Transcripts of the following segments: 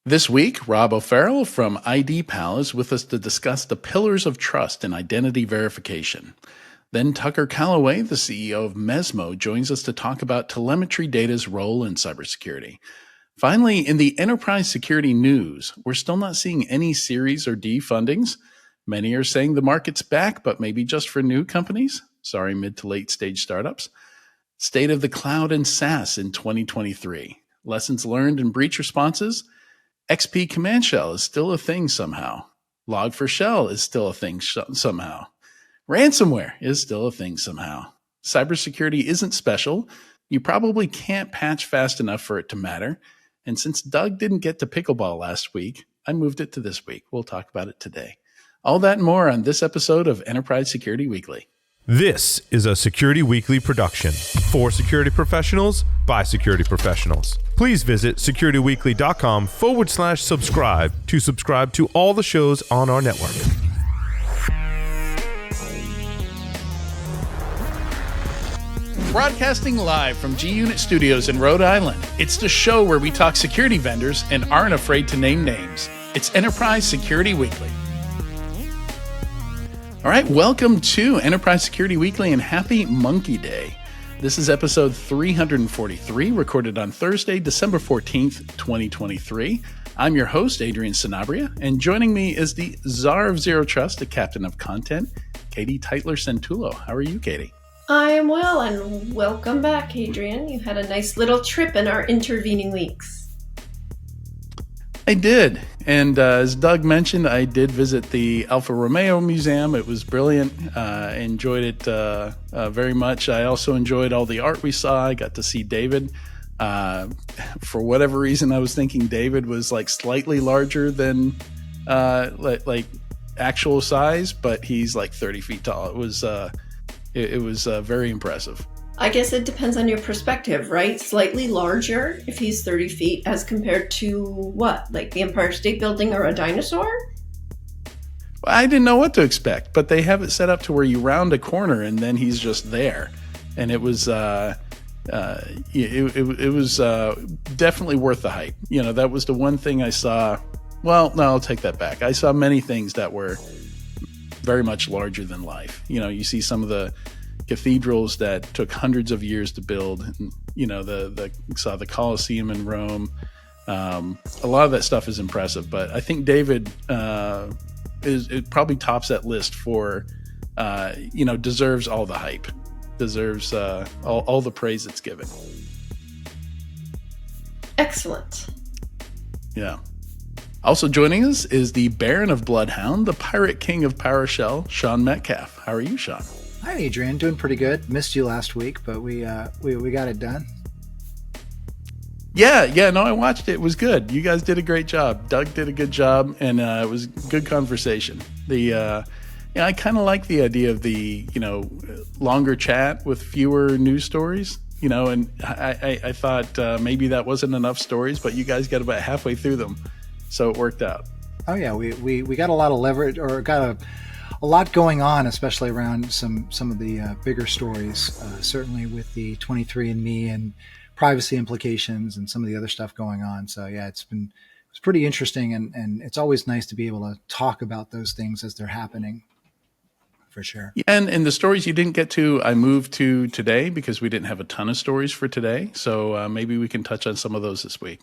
This week, Rob O'Farrell from IDPal is with us to discuss the pillars of trust and identity verification. Then Tucker Calloway, the CEO of Mesmo, joins us to talk about telemetry data's role in cybersecurity. Finally, in the enterprise security news, we're still not seeing any Series or D fundings. Many are saying the market's back, but maybe just for new companies. Sorry, mid to late stage startups. State of the cloud and SaaS in 2023. Lessons learned in breach responses. XP Command Shell is still a thing somehow. Log4Shell is still a thing somehow. Ransomware is still a thing somehow. Cybersecurity isn't special. You probably can't patch fast enough for it to matter. And since Doug didn't get to pickleball last week, I moved it to this week. We'll talk about it today. All that and more on this episode of Enterprise Security Weekly. This is a Security Weekly production for security professionals by security professionals. Please visit securityweekly.com/subscribe to subscribe to all the shows on our network. Broadcasting live from G-Unit Studios in Rhode Island, it's the show where we talk security vendors and aren't afraid to name names. It's Enterprise Security Weekly. All right, welcome to Enterprise Security Weekly and happy Monkey Day. This is episode 343, recorded on Thursday, December 14th, 2023. I'm your host, Adrian Sanabria, and joining me is the Czar of Zero Trust, the Captain of Content, Katie Teitler-Santullo. How are you, Katie? I am well, and welcome back, Adrian. You had a nice little trip in our intervening weeks. I did. And as Doug mentioned, I did visit the Alfa Romeo Museum. It was brilliant. I enjoyed it very much. I also enjoyed all the art we saw. I got to see David. For whatever reason, I was thinking David was like slightly larger than like actual size, but he's like 30 feet tall. It was very impressive. I guess it depends on your perspective, right? Slightly larger if he's 30 feet as compared to what? Like the Empire State Building or a dinosaur? I didn't know what to expect, but they have it set up to where you round a corner and then he's just there. And it was it was definitely worth the hype. You know, that was the one thing I saw. Well, no, I'll take that back. I saw many things that were very much larger than life. You know, you see some of the cathedrals that took hundreds of years to build. And, you know, saw the Colosseum in Rome. A lot of that stuff is impressive, but I think David it probably tops that list for deserves all the hype, deserves all the praise it's given. Excellent. Yeah. Also joining us is the Baron of Bloodhound, the Pirate King of PowerShell, Sean Metcalf. How are you, Sean? Hi, Adrian. Doing pretty good. Missed you last week, but we got it done. Yeah. No, I watched it. It was good. You guys did a great job. Doug did a good job, and it was good conversation. I kind of like the idea of the longer chat with fewer news stories. You know, and I thought maybe that wasn't enough stories, but you guys got about halfway through them, so it worked out. Oh yeah, we got a lot of leverage, or got a lot going on, especially around some of the bigger stories, certainly with the 23andMe and privacy implications and some of the other stuff going on. So yeah, it's pretty interesting, and it's always nice to be able to talk about those things as they're happening, for sure. Yeah, and the stories you didn't get to, I moved to today because we didn't have a ton of stories for today. So maybe we can touch on some of those this week.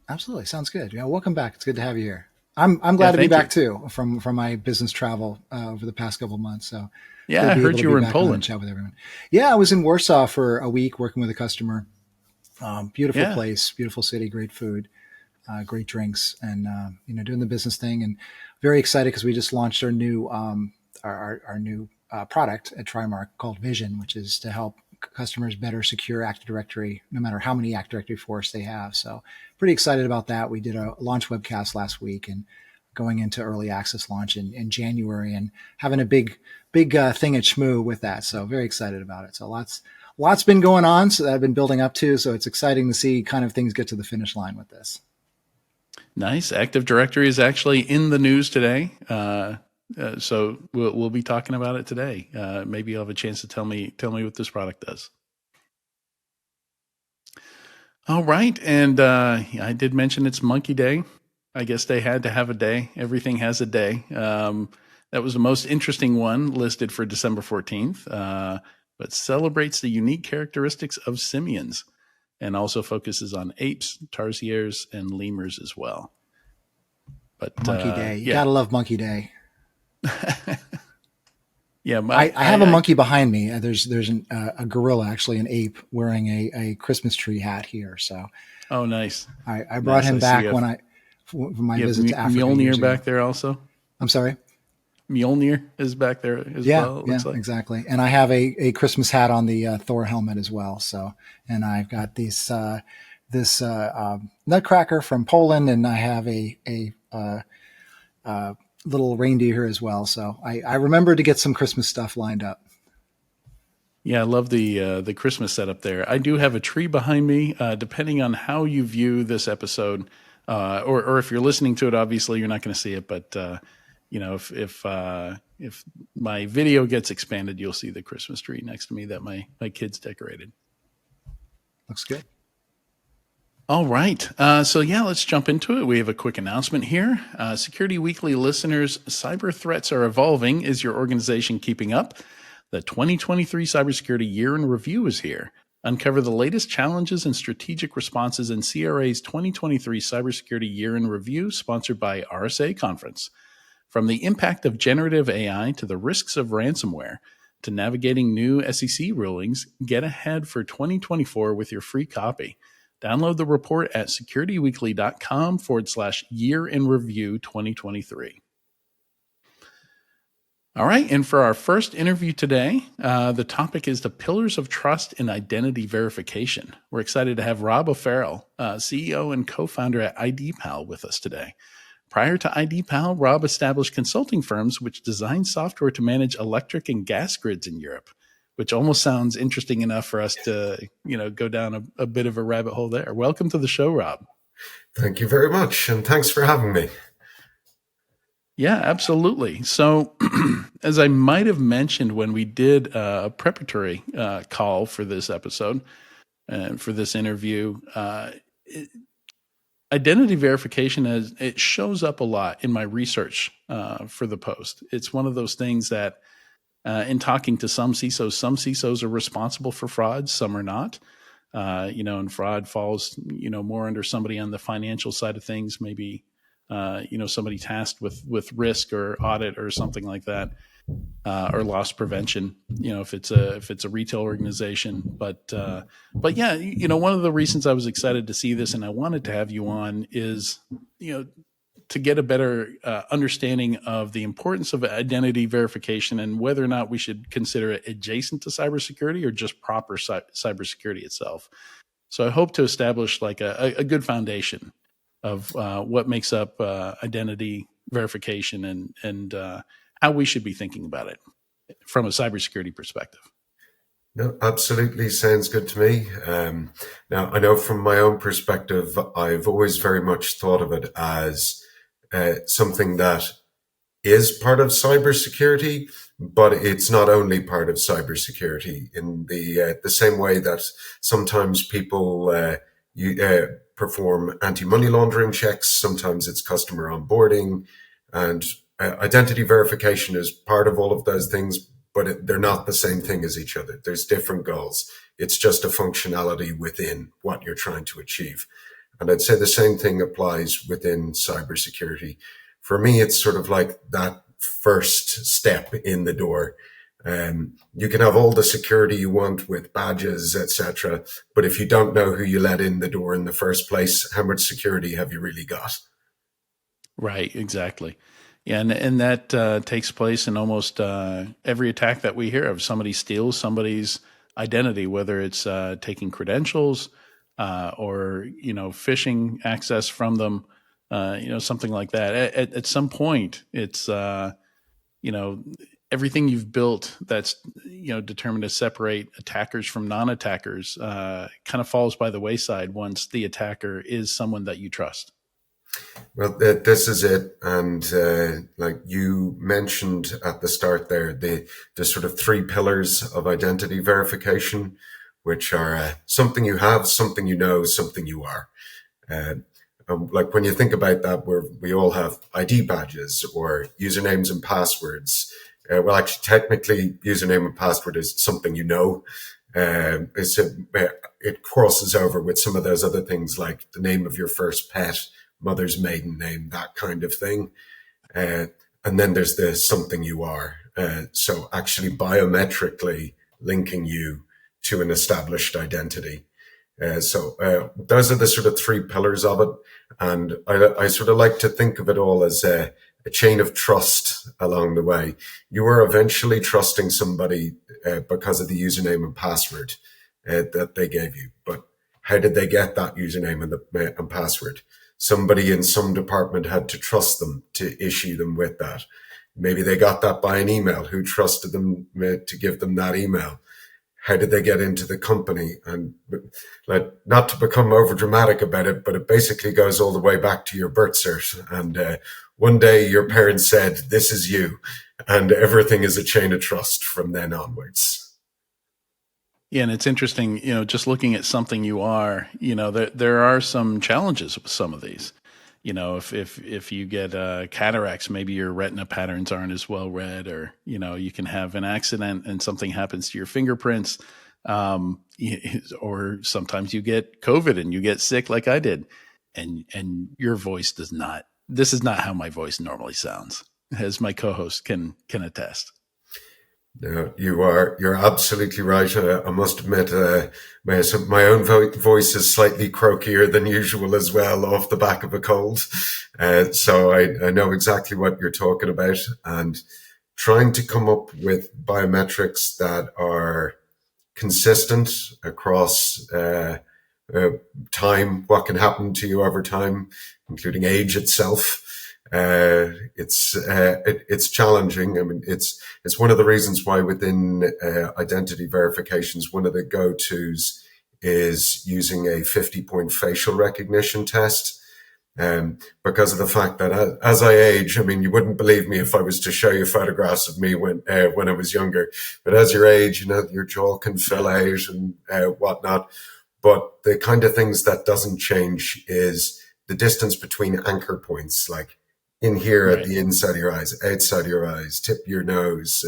Absolutely, sounds good. Yeah, welcome back. It's good to have you here. I'm glad to be back too from my business travel over the past couple of months. So yeah, I heard you were in Poland. Chat with everyone. Yeah, I was in Warsaw for a week working with a customer. Beautiful place, beautiful city, great food, great drinks, and doing the business thing. And very excited because we just launched our new product at Trimark called Vision, which is to help customers better secure Active Directory, no matter how many Active Directory force they have. So pretty excited about that. We did a launch webcast last week and going into early access launch in January and having a big thing at SHMU with that. So very excited about it. So lots been going on, so that I've been building up to. So it's exciting to see kind of things get to the finish line with this. Nice. Active Directory is actually in the news today. So we'll be talking about it today. Maybe you'll have a chance to tell me what this product does. All right, and I did mention it's Monkey Day. I guess they had to have a day. Everything has a day. That was the most interesting one listed for December 14th, but celebrates the unique characteristics of simians and also focuses on apes, tarsiers, and lemurs as well. But Monkey Day. You yeah. gotta love Monkey Day. Yeah, I have a monkey behind me. There's a gorilla, actually, an ape, wearing a Christmas tree hat here. So, oh, nice. I brought him back for my visit to Africa. Mjolnir back there also. I'm sorry. Mjolnir is back there as well. It looks like. Exactly. And I have a Christmas hat on the Thor helmet as well. So, and I've got this nutcracker from Poland, and I have a little reindeer here as well. So I remember to get some Christmas stuff lined up. Yeah, I love the Christmas setup there. I do have a tree behind me. Depending on how you view this episode, or if you're listening to it, obviously you're not going to see it. But if my video gets expanded, you'll see the Christmas tree next to me that my kids decorated. Looks good. All right. So let's jump into it. We have a quick announcement here. Security Weekly listeners, cyber threats are evolving. Is your organization keeping up? The 2023 Cybersecurity Year in Review is here. Uncover the latest challenges and strategic responses in CRA's 2023 Cybersecurity Year in Review, sponsored by RSA Conference. From the impact of generative AI to the risks of ransomware to navigating new SEC rulings, get ahead for 2024 with your free copy. Download the report at securityweekly.com/year in review 2023. All right. And for our first interview today, the topic is the pillars of trust in identity verification. We're excited to have Rob O'Farrell, CEO and co-founder at IDPal, with us today. Prior to IDPal, Rob established consulting firms which design software to manage electric and gas grids in Europe, which almost sounds interesting enough for us to, go down a bit of a rabbit hole there. Welcome to the show, Rob. Thank you very much, and thanks for having me. Yeah, absolutely. So, as I might have mentioned when we did a preparatory call for this episode and for this interview, identity verification it shows up a lot in my research for the post. It's one of those things that in talking to some CISOs are responsible for fraud, some are not. And fraud falls, more under somebody on the financial side of things, maybe, somebody tasked with risk or audit or something like that, or loss prevention, if it's a retail organization. But yeah, one of the reasons I was excited to see this and I wanted to have you on is, to get a better understanding of the importance of identity verification and whether or not we should consider it adjacent to cybersecurity or just proper cybersecurity itself. So I hope to establish like a good foundation of what makes up identity verification and how we should be thinking about it from a cybersecurity perspective. No, absolutely sounds good to me. Now, I know from my own perspective, I've always very much thought of it as something that is part of cybersecurity, but it's not only part of cybersecurity in the same way that sometimes people perform anti-money laundering checks. Sometimes it's customer onboarding, and identity verification is part of all of those things, but they're not the same thing as each other. There's different goals. It's just a functionality within what you're trying to achieve. And I'd say the same thing applies within cybersecurity. For me, it's sort of like that first step in the door. You can have all the security you want with badges, etc., but if you don't know who you let in the door in the first place, how much security have you really got? Right, exactly. Yeah, and that takes place in almost every attack that we hear of. Somebody steals somebody's identity, whether it's taking credentials or phishing access from them, something like that. At some point, it's everything you've built that's determined to separate attackers from non-attackers kind of falls by the wayside once the attacker is someone that you trust. Well, this is it. And like you mentioned at the start there, the sort of three pillars of identity verification, which are something you have, something you know, something you are. Like when you think about that, where we all have ID badges or usernames and passwords. Well, actually, technically, username and password is something you know. It crosses over with some of those other things like the name of your first pet, mother's maiden name, that kind of thing. And then there's the something you are. So actually biometrically linking you to an established identity. So those are the sort of three pillars of it. And I sort of like to think of it all as a chain of trust along the way. You are eventually trusting somebody because of the username and password that they gave you. But how did they get that username and password? Somebody in some department had to trust them to issue them with that. Maybe they got that by an email. Who trusted them to give them that email? How did they get into the company? And like, not to become over dramatic about it, but it basically goes all the way back to your birth cert. And one day your parents said, "This is you," and everything is a chain of trust from then onwards. Yeah, and it's interesting, just looking at something you are, there are some challenges with some of these. If you get cataracts, maybe your retina patterns aren't as well read, or you can have an accident and something happens to your fingerprints, or sometimes you get COVID and you get sick like I did, and your voice does not. This is not how my voice normally sounds, as my co-host can attest. No, you're absolutely right. I must admit, my own voice is slightly croakier than usual as well, off the back of a cold. So I know exactly what you're talking about, and trying to come up with biometrics that are consistent across time, what can happen to you over time, including age itself. It's challenging. I mean, it's one of the reasons why within identity verifications, one of the go-tos is using a 50-point facial recognition test. Because of the fact that as I age, I mean, you wouldn't believe me if I was to show you photographs of me when I was younger. But as you age, your jaw can fill out and whatnot. But the kind of things that doesn't change is the distance between anchor points, like in here at the inside of your eyes, outside of your eyes, tip of your nose.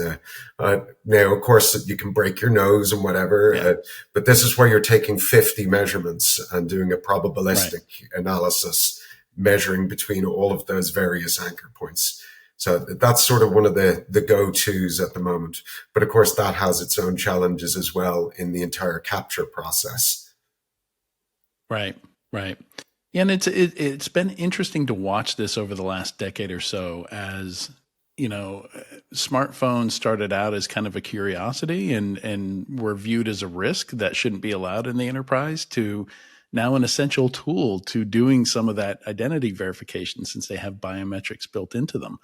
Now, of course, you can break your nose and whatever, but this is where you're taking 50 measurements and doing a probabilistic analysis, measuring between all of those various anchor points. So that's sort of one of the go-tos at the moment. But of course, that has its own challenges as well in the entire capture process. Right. Yeah, and it's been interesting to watch this over the last decade or so, as smartphones started out as kind of a curiosity and were viewed as a risk that shouldn't be allowed in the enterprise, to now an essential tool to doing some of that identity verification, since they have biometrics built into them.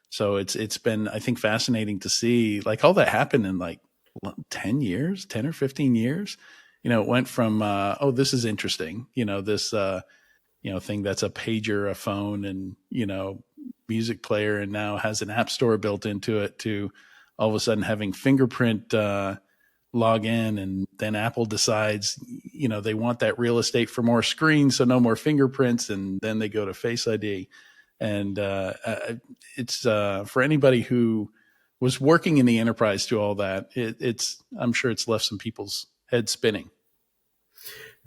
So it's been, I think, fascinating to see like all that happened in like 10 or 15 years. It went from, this is interesting, this thing that's a pager, a phone, and, music player, and now has an app store built into it, to all of a sudden having fingerprint log in. And then Apple decides, they want that real estate for more screens, so no more fingerprints. And then they go to Face ID. And it's for anybody who was working in the enterprise to all that, I'm sure it's left some people's heads spinning.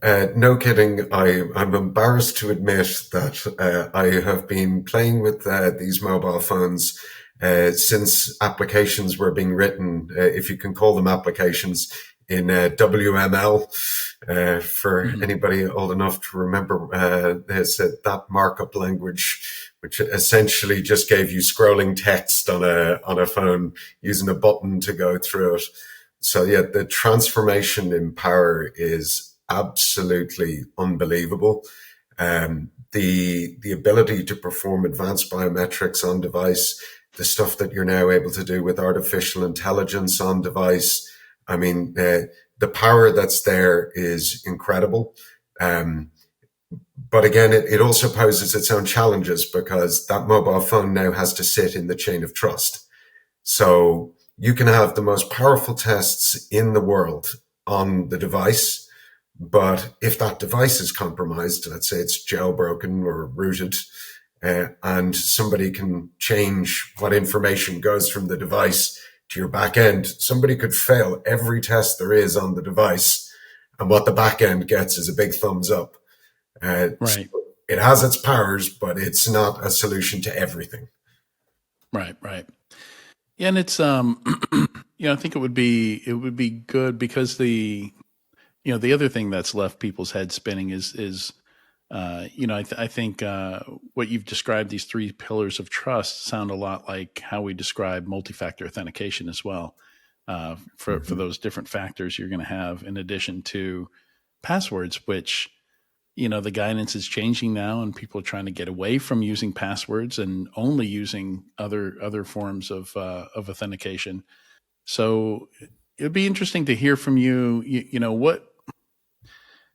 No kidding. I'm embarrassed to admit that I have been playing with these mobile phones since applications were being written, if you can call them applications, in WML. For anybody old enough to remember, there's that markup language, which essentially just gave you scrolling text on a phone using a button to go through it. So yeah, the transformation in power is absolutely unbelievable. The ability to perform advanced biometrics on device, the stuff that you're now able to do with artificial intelligence on device. I mean, the power that's there is incredible. But again, it also poses its own challenges, because that mobile phone now has to sit in the chain of trust. So you can have the most powerful tests in the world on the device, But if that device is compromised, let's say it's jailbroken or rooted, and somebody can change what information goes from the device to your back end, somebody could fail every test there is on the device, and what the back end gets is a big thumbs up. So Right. it has its powers, but it's not a solution to everything. Right. Right. Yeah, and it's I think it would be good because the other thing that's left people's heads spinning is I think what you've described, these three pillars of trust, sound a lot like how we describe multi-factor authentication as well. For those different factors you're going to have in addition to passwords, which the guidance is changing now, and people are trying to get away from using passwords and only using other forms of authentication. So it'd be interesting to hear from you.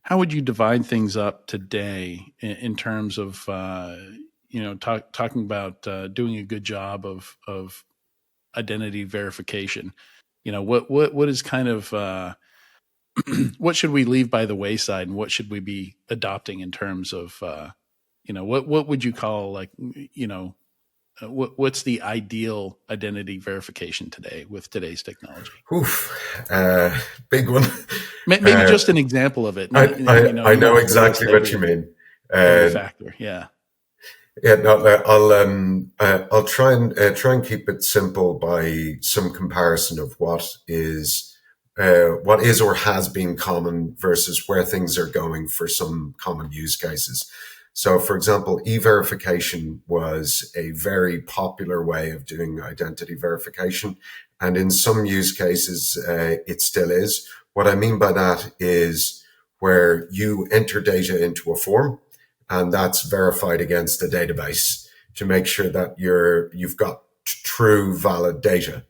How would you divide things up today in terms of talking about doing a good job of identity verification? What is kind of what should we leave by the wayside, and what should we be adopting in terms of what would you call, like, what's the ideal identity verification today with today's technology? Oof, big one. Maybe just an example of it. I know exactly what you mean. Every factor, yeah. Yeah, no, I'll try and keep it simple by some comparison of what is or has been common versus where things are going for some common use cases. So, for example, e-verification was a very popular way of doing identity verification, and in some use cases, it still is. What I mean by that is where you enter data into a form, and that's verified against a database to make sure that you've got true valid data.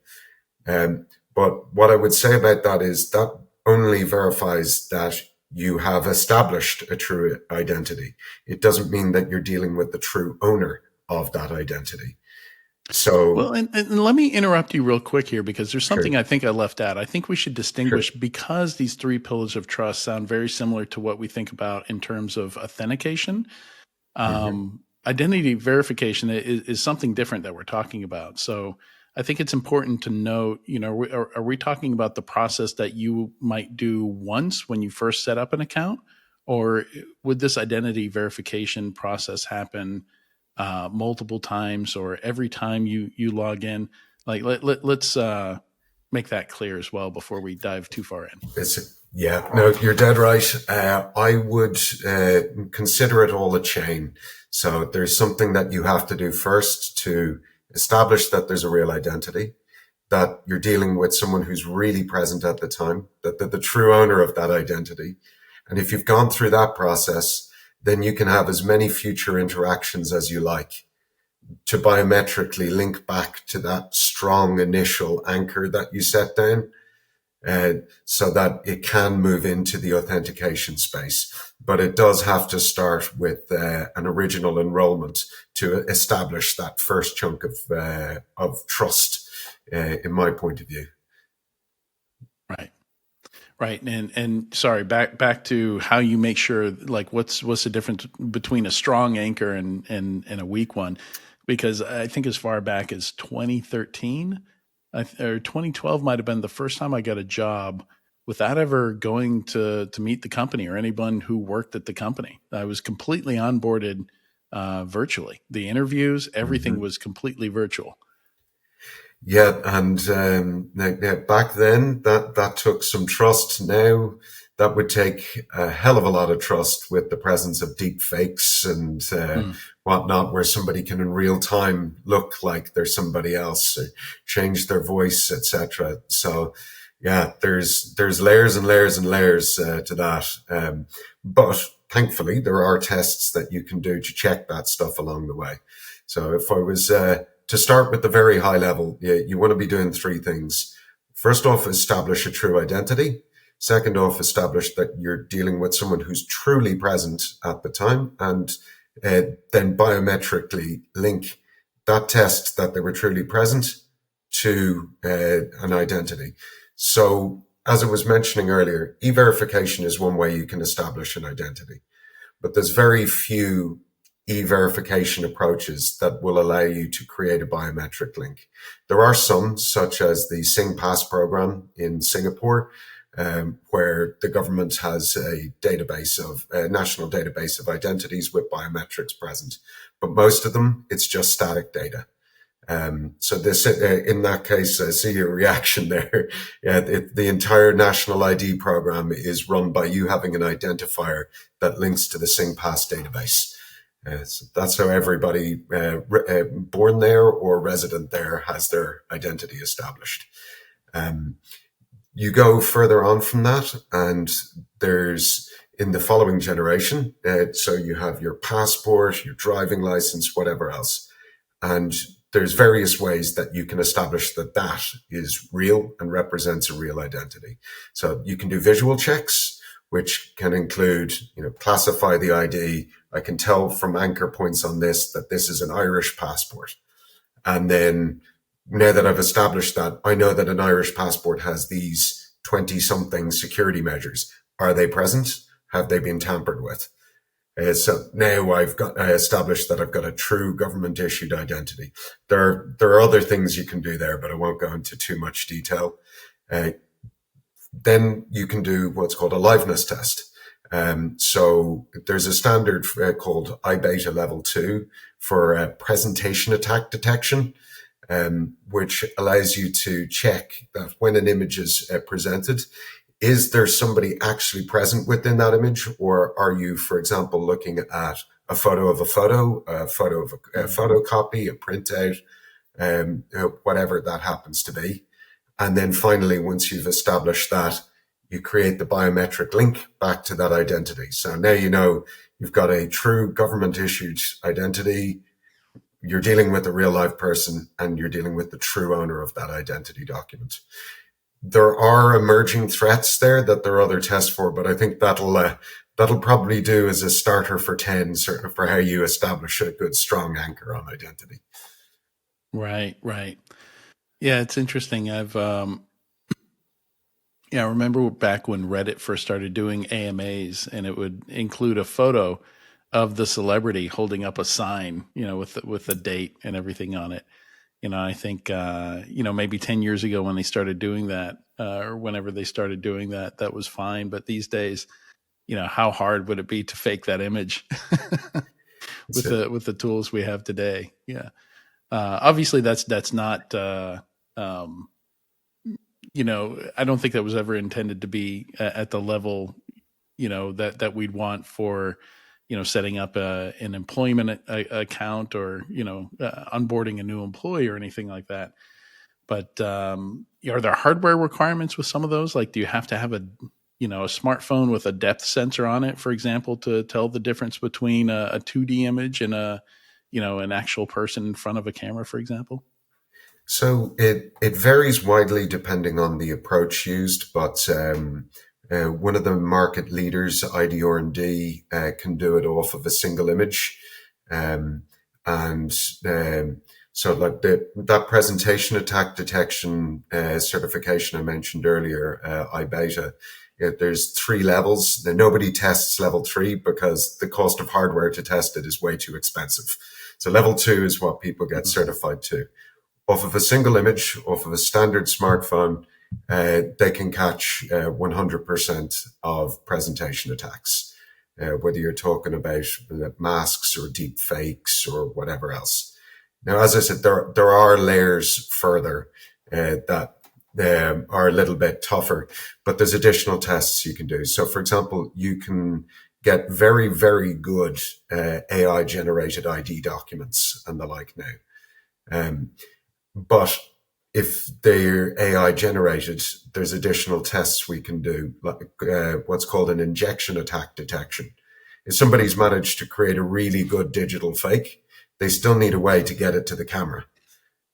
But what I would say about that is that only verifies that you have established a true identity. It doesn't mean that you're dealing with the true owner of that identity. So, Well, and let me interrupt you real quick here, because there's something sure, I think I left out. I think we should distinguish, sure. because these three pillars of trust sound very similar to what we think about in terms of authentication. Hmm. Identity verification is something different that we're talking about. So I think it's important to note, are we talking about the process that you might do once when you first set up an account? Or would this identity verification process happen multiple times, or every time you log in? Like, let's make that clear as well before we dive too far in. Yeah, no, you're dead right. I would consider it all a chain. So there's something that you have to do first to establish that there's a real identity, that you're dealing with someone who's really present at the time, that the true owner of that identity. And if you've gone through that process, then you can have as many future interactions as you like to biometrically link back to that strong initial anchor that you set down, so that it can move into the authentication space. But it does have to start with an original enrollment to establish that first chunk of trust, in my point of view. Right. Right. And sorry, back to how you make sure, like, what's the difference between a strong anchor and a weak one? Because I think as far back as 2013 or 2012 might have been the first time I got a job without ever going to meet the company or anyone who worked at the company. I was completely onboarded virtually. The interviews, everything Mm-hmm. was completely virtual. Yeah, and back then that took some trust. Now that would take a hell of a lot of trust with the presence of deep fakes and Hmm. whatnot, where somebody can in real time look like they're somebody else, or change their voice, etc. So yeah, there's layers and layers and layers to that. But thankfully, there are tests that you can do to check that stuff along the way. So if I was to start with the very high level, you want to be doing three things. First off, establish a true identity. Second off, establish that you're dealing with someone who's truly present at the time, and then biometrically link that test that they were truly present to an identity. So as I was mentioning earlier, e-verification is one way you can establish an identity, but there's very few e-verification approaches that will allow you to create a biometric link. There are some, such as the SingPass program in Singapore, where the government has a national database of identities with biometrics present. But most of them, it's just static data. So this, in that case, I see your reaction there. Yeah, the entire national ID program is run by you having an identifier that links to the SingPass database. So that's how everybody born there or resident there has their identity established. You go further on from that, and there's in the following generation. So you have your passport, your driving license, whatever else. And there's various ways that you can establish that that is real and represents a real identity. So you can do visual checks, which can include, classify the ID. I can tell from anchor points on this that this is an Irish passport. And then now that I've established that, I know that an Irish passport has these 20 something security measures. Are they present? Have they been tampered with? So now I've established that I've got a true government issued identity. There are other things you can do there, but I won't go into too much detail. Then you can do what's called a liveness test. So there's a standard called iBeta level 2 for presentation attack detection, which allows you to check that when an image is presented, is there somebody actually present within that image, or are you, for example, looking at a photo of a photo, a photo of a photocopy, a printout, whatever that happens to be. And then finally, once you've established that, you create the biometric link back to that identity. So now you've got a true government-issued identity, you're dealing with a real-life person, and you're dealing with the true owner of that identity document. There are emerging threats there that there are other tests for, but I think that'll probably do as a starter for 10 for how you establish a good, strong anchor on identity. Right. Yeah, it's interesting. I remember back when Reddit first started doing AMAs, and it would include a photo of the celebrity holding up a sign, with a date and everything on it. I think, maybe 10 years ago when they started doing that, or whenever they started doing that, that was fine. But these days, how hard would it be to fake that image with the tools we have today? Yeah. Obviously that's not, I don't think that was ever intended to be at the level, that we'd want for, setting up an employment account or, onboarding a new employee or anything like that. But are there hardware requirements with some of those? Like, do you have to have a smartphone with a depth sensor on it, for example, to tell the difference between a 2D image and an actual person in front of a camera, for example? So it varies widely depending on the approach used, but one of the market leaders, ID-R&D, can do it off of a single image. So like that presentation attack detection certification I mentioned earlier, iBeta, there's 3 levels. Nobody tests level 3 because the cost of hardware to test it is way too expensive. So level 2 is what people get certified to. Off of a single image, off of a standard smartphone, they can catch 100% of presentation attacks, whether you're talking about masks or deep fakes or whatever else. Now, as I said, there are layers further that are a little bit tougher, but there's additional tests you can do. So, for example, you can get very, very good AI-generated ID documents and the like now. But if they're AI generated, there's additional tests we can do, like what's called an injection attack detection. If somebody's managed to create a really good digital fake, they still need a way to get it to the camera.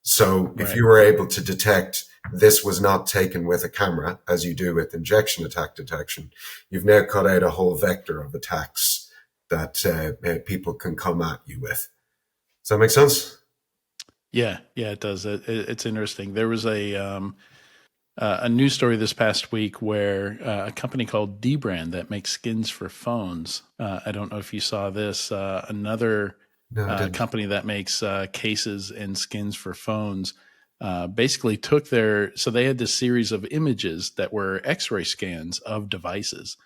So if you were able to detect this was not taken with a camera, as you do with injection attack detection, you've now cut out a whole vector of attacks that people can come at you with. Does that make sense? Yeah, it does. It's interesting. There was a a news story this past week where a company called Dbrand that makes skins for phones. I don't know if you saw this. Another No, I didn't. company that makes cases and skins for phones basically took so they had this series of images that were X-ray scans of devices.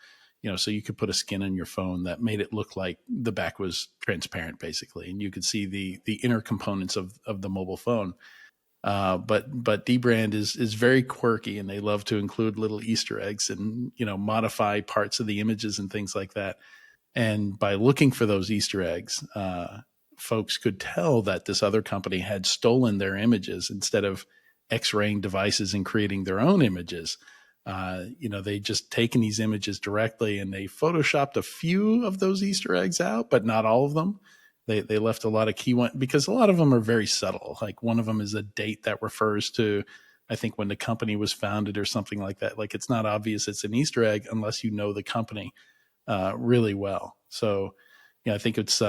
So you could put a skin on your phone that made it look like the back was transparent, basically, and you could see the inner components of the mobile phone. But Dbrand is very quirky, and they love to include little Easter eggs and modify parts of the images and things like that. And by looking for those Easter eggs, folks could tell that this other company had stolen their images instead of X-raying devices and creating their own images. They just taken these images directly and they photoshopped a few of those Easter eggs out, but not all of them. They left a lot of key ones because a lot of them are very subtle. Like one of them is a date that refers to, I think, when the company was founded or something like that. Like it's not obvious it's an Easter egg unless you know the company really well. So, I think it's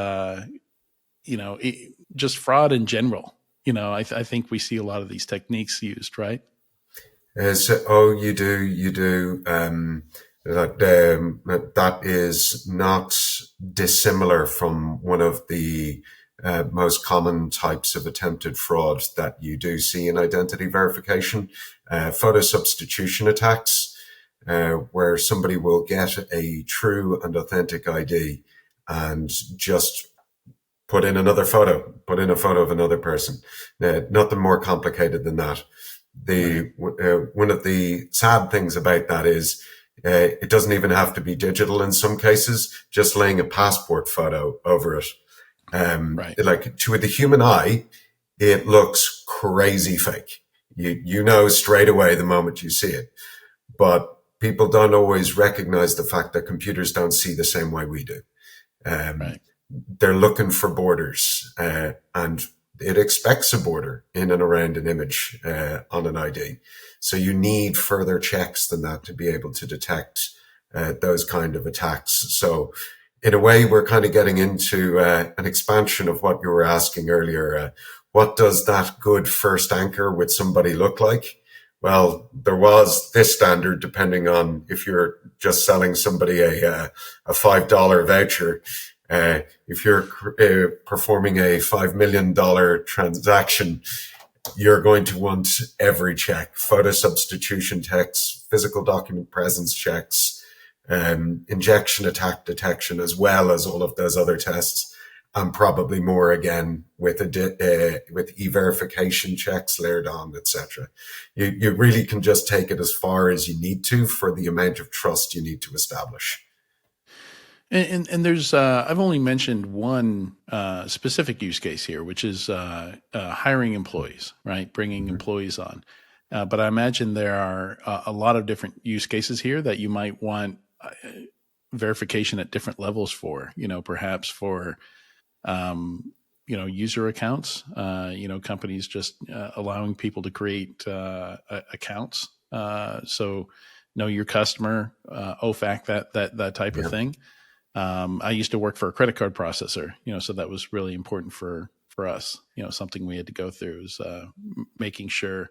just fraud in general. I think we see a lot of these techniques used, right? You do. That is not dissimilar from one of the most common types of attempted fraud that you do see in identity verification, photo substitution attacks, where somebody will get a true and authentic ID and just put in a photo of another person. Nothing more complicated than that. One of the sad things about that is it doesn't even have to be digital in some cases, just laying a passport photo over it. Like to the human eye, it looks crazy fake. You know straight away the moment you see it. But people don't always recognize the fact that computers don't see the same way we do. They're looking for borders, and it expects a border in and around an image on an ID. So you need further checks than that to be able to detect those kind of attacks. So in a way, we're kind of getting into an expansion of what you were asking earlier. What does that good first anchor with somebody look like? Well, there was this standard depending on if you're just selling somebody a $5 voucher. If you're performing a $5 million transaction, you're going to want every check, photo substitution checks, physical document presence checks, injection attack detection, as well as all of those other tests, and probably more again with e-verification checks layered on, etc. You really can just take it as far as you need to for the amount of trust you need to establish. And there's I've only mentioned one specific use case here, which is hiring employees, right? Bringing employees on. But I imagine there are a lot of different use cases here that you might want verification at different levels for. Perhaps for user accounts. Companies just allowing people to create accounts. So know your customer, OFAC, that type of thing. I used to work for a credit card processor, so that was really important for us. Something we had to go through is making sure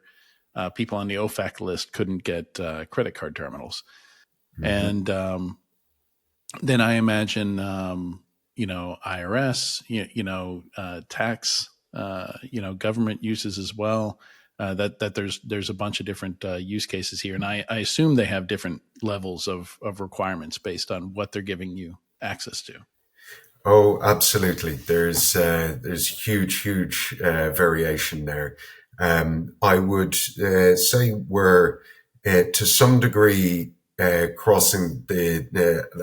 people on the OFAC list couldn't get credit card terminals. And then I imagine, IRS, tax, government uses as well. That there's a bunch of different use cases here, and I assume they have different levels of requirements based on what they're giving you access to. Oh, absolutely. There's huge variation there. I would say we're to some degree crossing a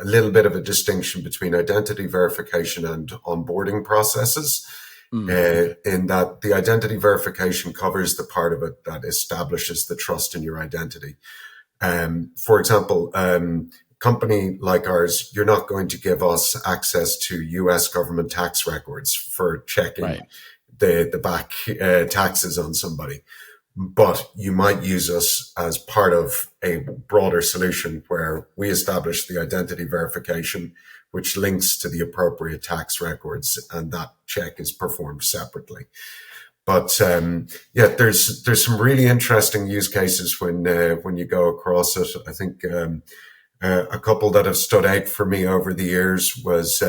little bit of a distinction between identity verification and onboarding processes. In that the identity verification covers the part of it that establishes the trust in your identity. For example, company like ours, you're not going to give us access to US government tax records for checking the back taxes on somebody. But you might use us as part of a broader solution where we establish the identity verification, which links to the appropriate tax records, and that check is performed separately. But yeah, there's some really interesting use cases when you go across it. I think a couple that have stood out for me over the years was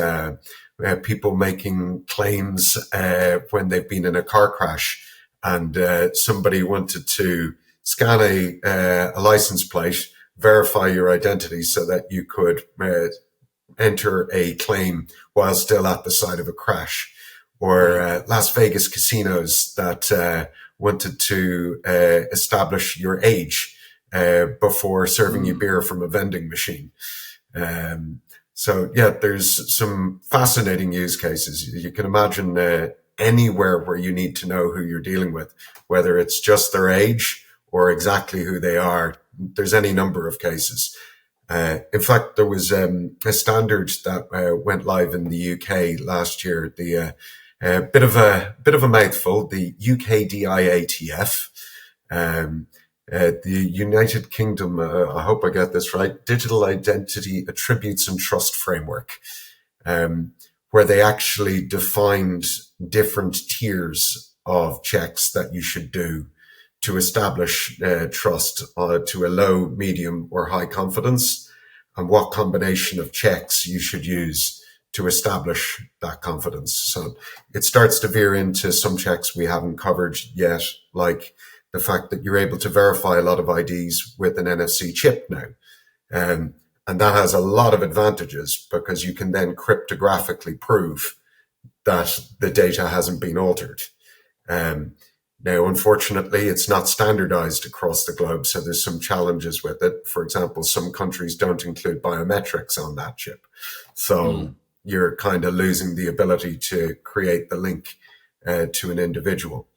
people making claims when they've been in a car crash, and somebody wanted to scan a license plate, verify your identity so that you could enter a claim while still at the site of a crash. Or Las Vegas casinos that wanted to establish your age before serving you beer from a vending machine. So yeah, there's some fascinating use cases. You can imagine anywhere where you need to know who you're dealing with, whether it's just their age or exactly who they are. There's any number of cases. In fact, there was a standard that went live in the UK last year. The bit of a mouthful. The UKDIATF, the United Kingdom. I hope I get this right. Digital Identity Attributes and Trust Framework, where they actually defined different tiers of checks that you should do to establish trust to a low, medium, or high confidence, and what combination of checks you should use to establish that confidence. So it starts to veer into some checks we haven't covered yet, like the fact that you're able to verify a lot of IDs with an NFC chip now. And that has a lot of advantages because you can then cryptographically prove that the data hasn't been altered. Now, unfortunately, it's not standardized across the globe, so there's some challenges with it. For example, some countries don't include biometrics on that chip. So you're kind of losing the ability to create the link to an individual.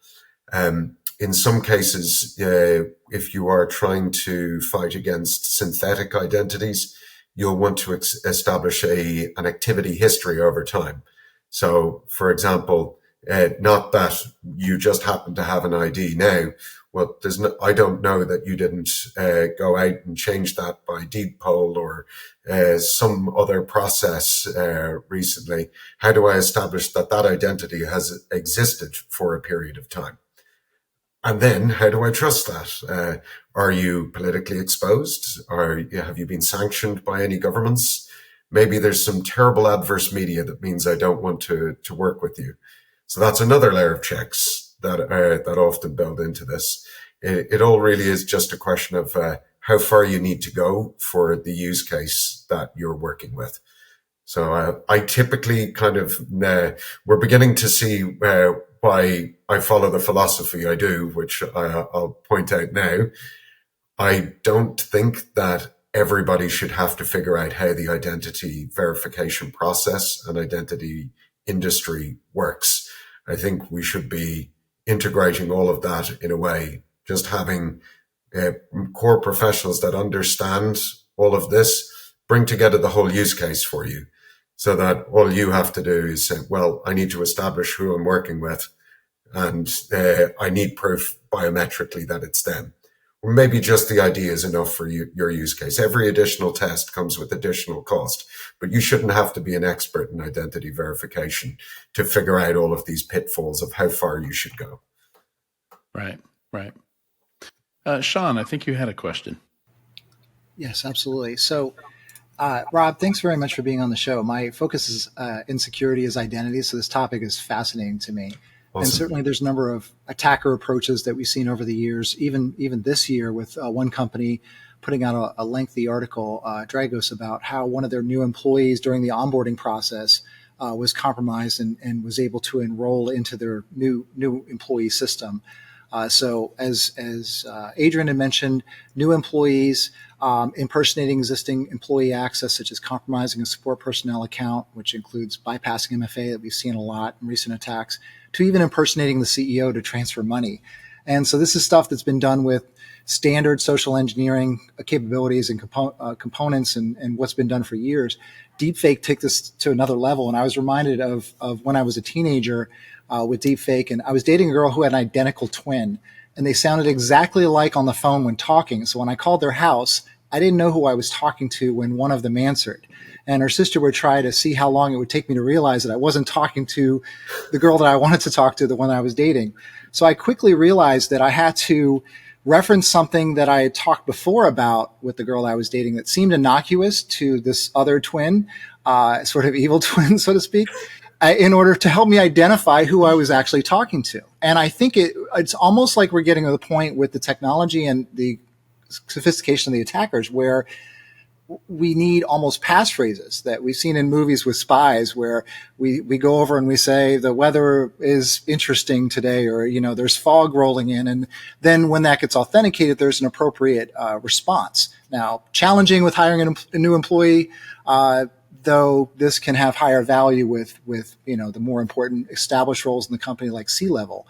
In some cases, if you are trying to fight against synthetic identities, you'll want to establish an activity history over time. So, for example, not that you just happen to have an ID now. Well, I don't know that you didn't go out and change that by deed poll or some other process recently. How do I establish that identity has existed for a period of time? And then how do I trust that? Are you politically exposed? Have you been sanctioned by any governments? Maybe there's some terrible adverse media that means I don't want to work with you. So that's another layer of checks that often build into this. It all really is just a question of how far you need to go for the use case that you're working with. So I typically we're beginning to see why I follow the philosophy I do, which I'll point out now. I don't think that everybody should have to figure out how the identity verification process and identity industry works. I think we should be integrating all of that in a way, just having core professionals that understand all of this, bring together the whole use case for you so that all you have to do is say, well, I need to establish who I'm working with and I need proof biometrically that it's them. Or maybe just the ID is enough for your use case. Every additional test comes with additional cost, but you shouldn't have to be an expert in identity verification to figure out all of these pitfalls of how far you should go. Right. Sean, I think you had a question. Yes, absolutely. So, Rob, thanks very much for being on the show. My focus is in security is identity, so this topic is fascinating to me. Awesome. And certainly there's a number of attacker approaches that we've seen over the years, even this year with one company putting out a lengthy article, Dragos, about how one of their new employees during the onboarding process was compromised and was able to enroll into their new employee system. So as Adrian had mentioned, new employees impersonating existing employee access, such as compromising a support personnel account, which includes bypassing MFA that we've seen a lot in recent attacks, to even impersonating the CEO to transfer money. And so this is stuff that's been done with standard social engineering capabilities and components and what's been done for years. Deepfake took this to another level. And I was reminded of when I was a teenager with deepfake, and I was dating a girl who had an identical twin, and they sounded exactly alike on the phone when talking. So when I called their house, I didn't know who I was talking to when one of them answered. And her sister would try to see how long it would take me to realize that I wasn't talking to the girl that I wanted to talk to, the one I was dating. So I quickly realized that I had to reference something that I had talked before about with the girl I was dating that seemed innocuous to this other twin, sort of evil twin, so to speak, in order to help me identify who I was actually talking to. And I think it's almost like we're getting to the point with the technology and the sophistication of the attackers where we need almost passphrases that we've seen in movies with spies where we go over and we say the weather is interesting today, or, there's fog rolling in. And then when that gets authenticated, there's an appropriate response. Now, challenging with hiring a new employee, though this can have higher value with the more important established roles in the company like C-level.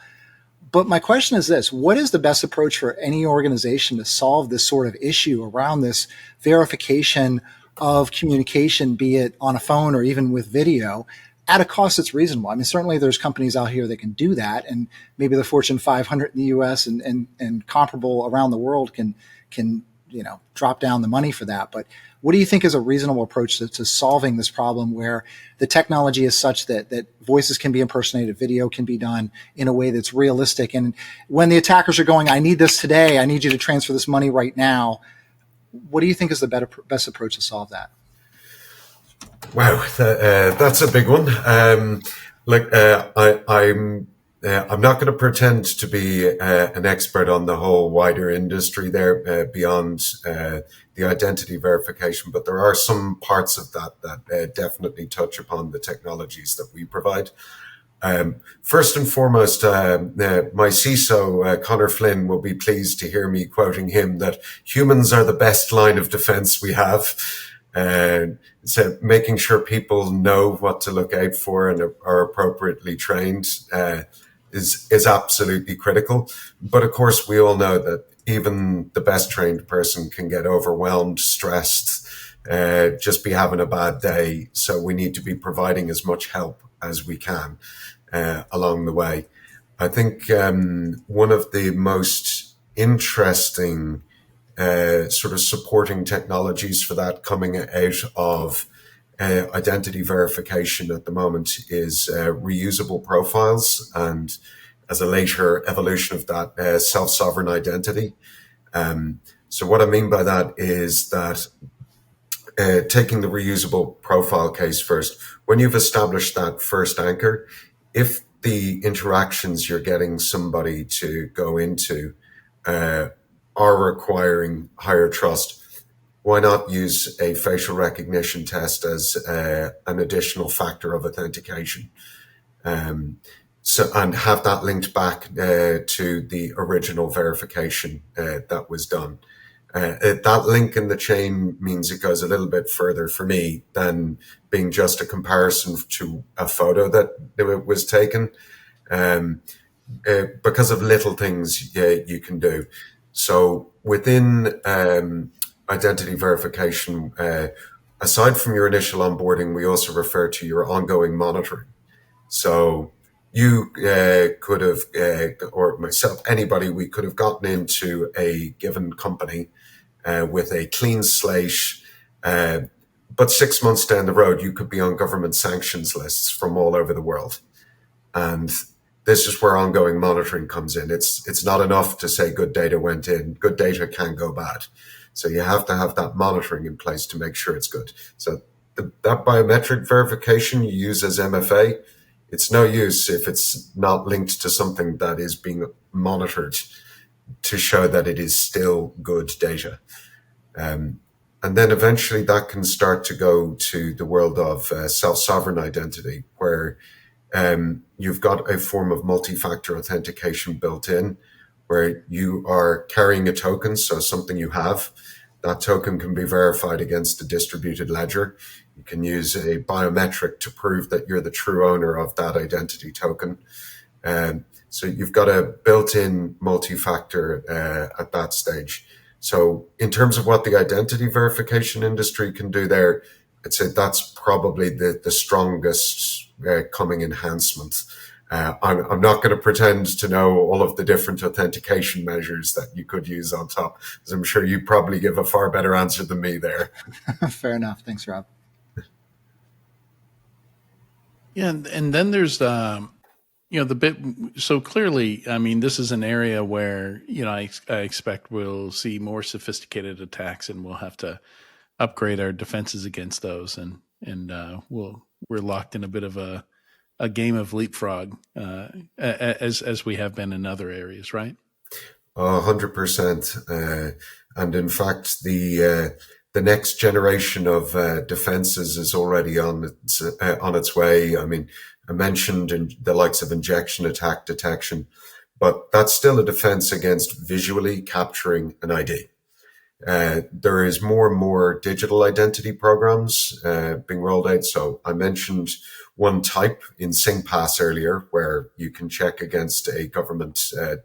But my question is this: what is the best approach for any organization to solve this sort of issue around this verification of communication, be it on a phone or even with video, at a cost that's reasonable? I mean, certainly there's companies out here that can do that, and maybe the Fortune 500 in the U.S. and comparable around the world can drop down the money for that. But what do you think is a reasonable approach to solving this problem where the technology is such that voices can be impersonated, video can be done in a way that's realistic? And when the attackers are going, I need this today, I need you to transfer this money right now, what do you think is the best approach to solve that? Wow, that's a big one. I'm not going to pretend to be an expert on the whole wider industry there beyond the identity verification, but there are some parts of that definitely touch upon the technologies that we provide. First and foremost, my CISO, Connor Flynn, will be pleased to hear me quoting him that humans are the best line of defense we have. So making sure people know what to look out for and are appropriately trained is absolutely critical. But of course, we all know that even the best trained person can get overwhelmed, stressed, just be having a bad day. So we need to be providing as much help as we can along the way. I think one of the most interesting sort of supporting technologies for that coming out of identity verification at the moment is reusable profiles, and as a later evolution of that, self-sovereign identity. So what I mean by that is that taking the reusable profile case first, when you've established that first anchor, if the interactions you're getting somebody to go into are requiring higher trust, why not use a facial recognition test as an additional factor of authentication? And have that linked back to the original verification that was done. That link in the chain means it goes a little bit further for me than being just a comparison to a photo that was taken, because of little things you can do. So within identity verification, aside from your initial onboarding, we also refer to your ongoing monitoring. So you could have, or myself, anybody, we could have gotten into a given company with a clean slate, but 6 months down the road, you could be on government sanctions lists from all over the world. And this is where ongoing monitoring comes in. It's not enough to say good data went in. Good data can go bad. So you have to have that monitoring in place to make sure it's good. So that biometric verification you use as MFA, it's no use if it's not linked to something that is being monitored to show that it is still good data. And then eventually that can start to go to the world of self-sovereign identity, where you've got a form of multi-factor authentication built in, where you are carrying a token, so something you have. That token can be verified against a distributed ledger. You can use a biometric to prove that you're the true owner of that identity token. So you've got a built-in multi-factor at that stage. So in terms of what the identity verification industry can do there, I'd say that's probably the strongest coming enhancement. I'm not going to pretend to know all of the different authentication measures that you could use on top, because I'm sure you probably give a far better answer than me there. Fair enough. Thanks, Rob. Yeah, and then there's the bit. So clearly, I mean, this is an area where I expect we'll see more sophisticated attacks, and we'll have to upgrade our defenses against those, and we're locked in a bit of a game of leapfrog, as we have been in other areas, right? 100%. And in fact, the next generation of defenses is already on its way. I mean, I mentioned the likes of injection attack detection, but that's still a defense against visually capturing an ID. There is more and more digital identity programs being rolled out. So I mentioned one type in SingPass earlier, where you can check against a government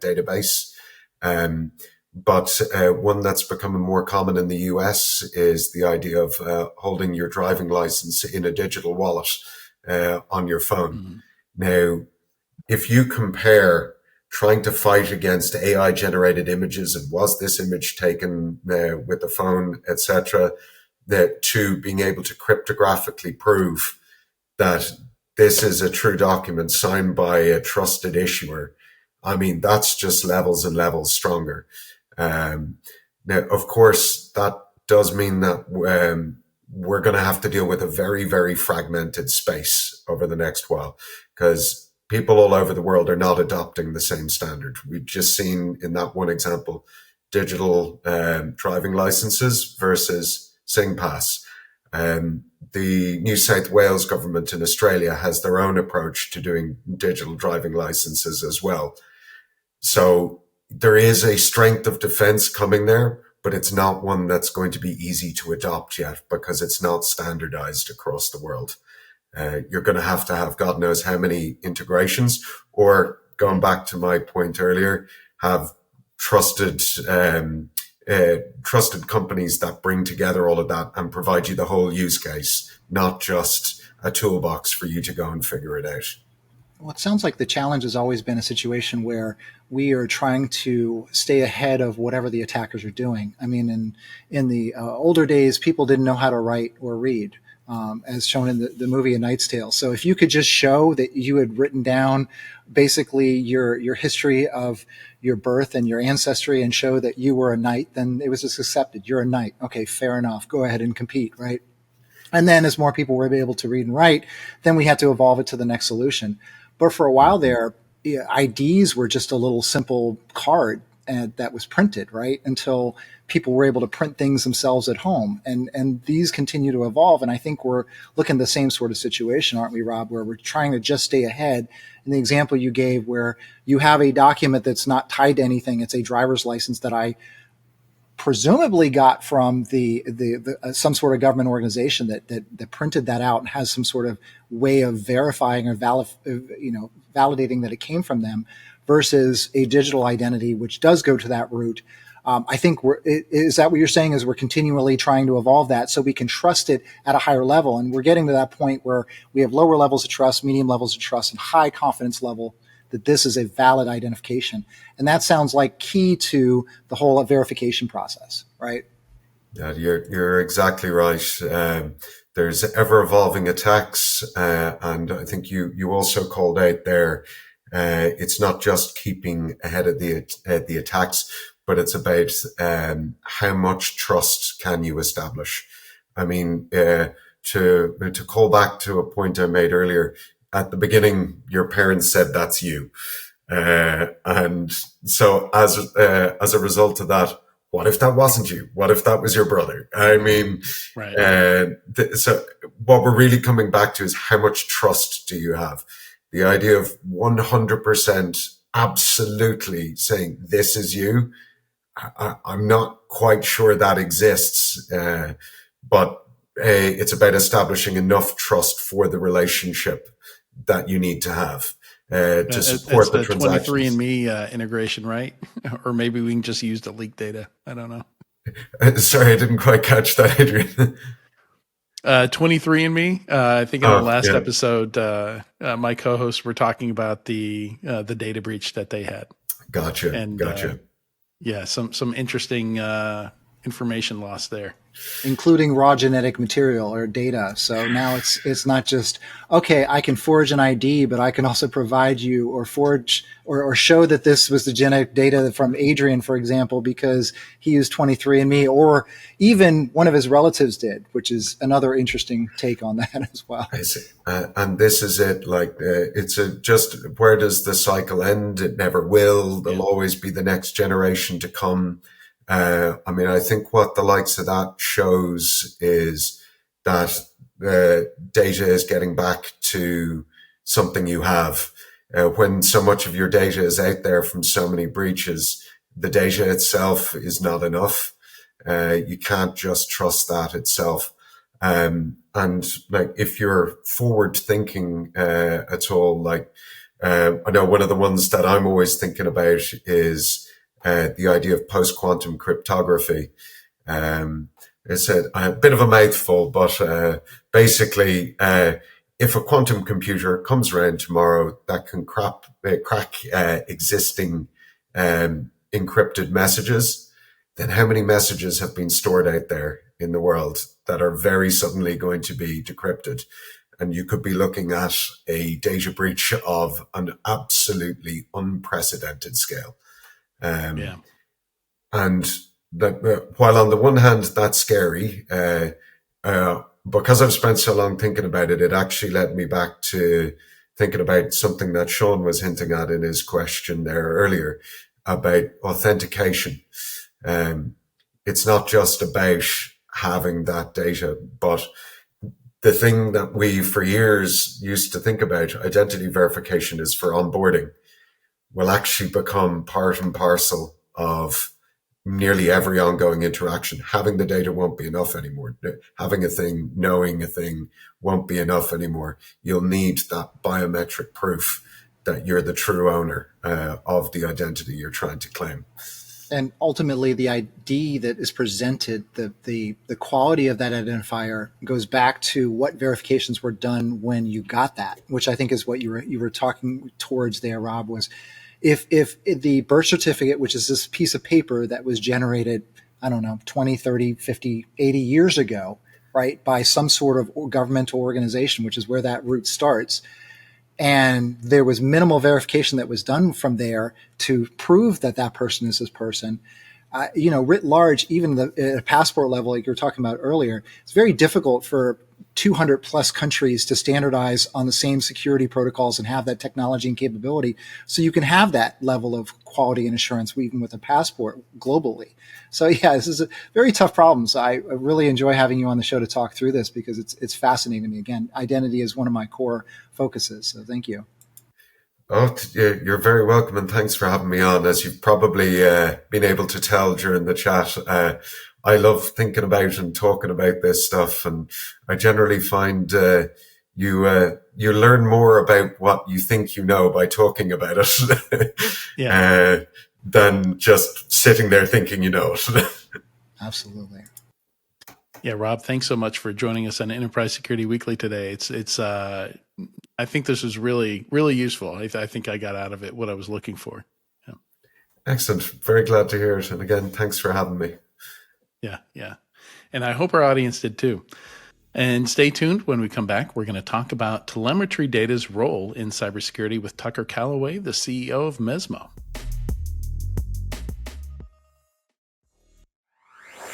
database. But one that's becoming more common in the US is the idea of holding your driving license in a digital wallet on your phone. Now, if you compare trying to fight against AI generated images, and was this image taken with the phone, etc., that to being able to cryptographically prove that this is a true document signed by a trusted issuer, I mean, that's just levels and levels stronger. Now, of course, that does mean that we're going to have to deal with a very, very fragmented space over the next while, because people all over the world are not adopting the same standard. We've just seen in that one example, digital driving licenses versus SingPass. The New South Wales government in Australia has their own approach to doing digital driving licenses as well. So there is a strength of defense coming there, but it's not one that's going to be easy to adopt yet, because it's not standardized across the world. You're going to have God knows how many integrations, or going back to my point earlier, have trusted companies that bring together all of that and provide you the whole use case, not just a toolbox for you to go and figure it out. Well, it sounds like the challenge has always been a situation where we are trying to stay ahead of whatever the attackers are doing. I mean, in the older days, people didn't know how to write or read. As shown in the movie A Knight's Tale. So if you could just show that you had written down basically your history of your birth and your ancestry and show that you were a knight, then it was just accepted. You're a knight. Okay, fair enough. Go ahead and compete, right? And then as more people were able to read and write, then we had to evolve it to the next solution. But for a while there, IDs were just a little simple card that was printed, right? Until people were able to print things themselves at home. And these continue to evolve. And I think we're looking at the same sort of situation, aren't we, Rob, where we're trying to just stay ahead. In the example you gave, where you have a document that's not tied to anything, it's a driver's license that I presumably got from the some sort of government organization that printed that out and has some sort of way of verifying or validating that it came from them, versus a digital identity, which does go to that route. I think is that what you're saying, is we're continually trying to evolve that so we can trust it at a higher level. And we're getting to that point where we have lower levels of trust, medium levels of trust, and high confidence level that this is a valid identification. And that sounds like key to the whole verification process, right? Yeah, you're exactly right. There's ever evolving attacks. And I think you also called out there, it's not just keeping ahead of the attacks, but it's about how much trust can you establish. I mean, to call back to a point I made earlier, at the beginning, your parents said that's you. And so as a result of that, what if that wasn't you? What if that was your brother? I mean, right. So what we're really coming back to is how much trust do you have? The idea of 100% absolutely saying this is you, I'm not quite sure that exists, but it's about establishing enough trust for the relationship that you need to have to support the transactions. 23andMe integration, right? Or maybe we can just use the leak data. I don't know. Sorry, I didn't quite catch that, Adrian. 23andMe. I think in the last yeah. episode, my co-hosts were talking about the data breach that they had, Gotcha. and yeah, some interesting information lost there. Including raw genetic material or data. So now it's not just, okay, I can forge an ID, but I can also provide you or forge or show that this was the genetic data from Adrian, for example, because he used 23andMe, or even one of his relatives did, which is another interesting take on that as well. I see. And this is it. Like, it's just, where does the cycle end? It never will. There'll always be the next generation to come. I mean, I think what the likes of that shows is that data is getting back to something you have. When so much of your data is out there from so many breaches, the data itself is not enough. You can't just trust that itself. And like, if you're forward thinking at all, like, I know one of the ones that I'm always thinking about is the idea of post-quantum cryptography. It's a bit of a mouthful, but basically, if a quantum computer comes around tomorrow that can crack existing encrypted messages, then how many messages have been stored out there in the world that are very suddenly going to be decrypted? And you could be looking at a data breach of an absolutely unprecedented scale. And that, while on the one hand that's scary, because I've spent so long thinking about it, it actually led me back to thinking about something that Sean was hinting at in his question there earlier about authentication. It's not just about having that data, but the thing that we for years used to think about, identity verification is for onboarding, will actually become part and parcel of nearly every ongoing interaction. Having the data won't be enough anymore. Having a thing, knowing a thing won't be enough anymore. You'll need that biometric proof that you're the true owner of the identity you're trying to claim. And ultimately, the ID that is presented, the quality of that identifier goes back to what verifications were done when you got that, which I think is what you were talking towards there, Rob, was if the birth certificate, which is this piece of paper that was generated, I don't know, 20, 30, 50, 80 years ago, right, by some sort of governmental organization, which is where that route starts, and there was minimal verification that was done from there to prove that that person is this person. Writ large, even at a passport level, like you were talking about earlier, it's very difficult for 200 plus countries to standardize on the same security protocols and have that technology and capability. So you can have that level of quality and assurance even with a passport globally. So yeah, this is a very tough problem. So I really enjoy having you on the show to talk through this because it's fascinating to me. Again, identity is one of my core focuses. So thank you. Oh, you're very welcome, and thanks for having me on. As you've probably been able to tell during the chat, I love thinking about and talking about this stuff, and I generally find you learn more about what you think you know by talking about it, than just sitting there thinking you know it. Absolutely. Yeah, Rob, thanks so much for joining us on Enterprise Security Weekly today. It's I think this was really, really useful. I think I got out of it what I was looking for. Yeah. Excellent. Very glad to hear it. And again, thanks for having me. Yeah. And I hope our audience did too. And stay tuned. When we come back, we're going to talk about telemetry data's role in cybersecurity with Tucker Callaway, the CEO of Mesmo.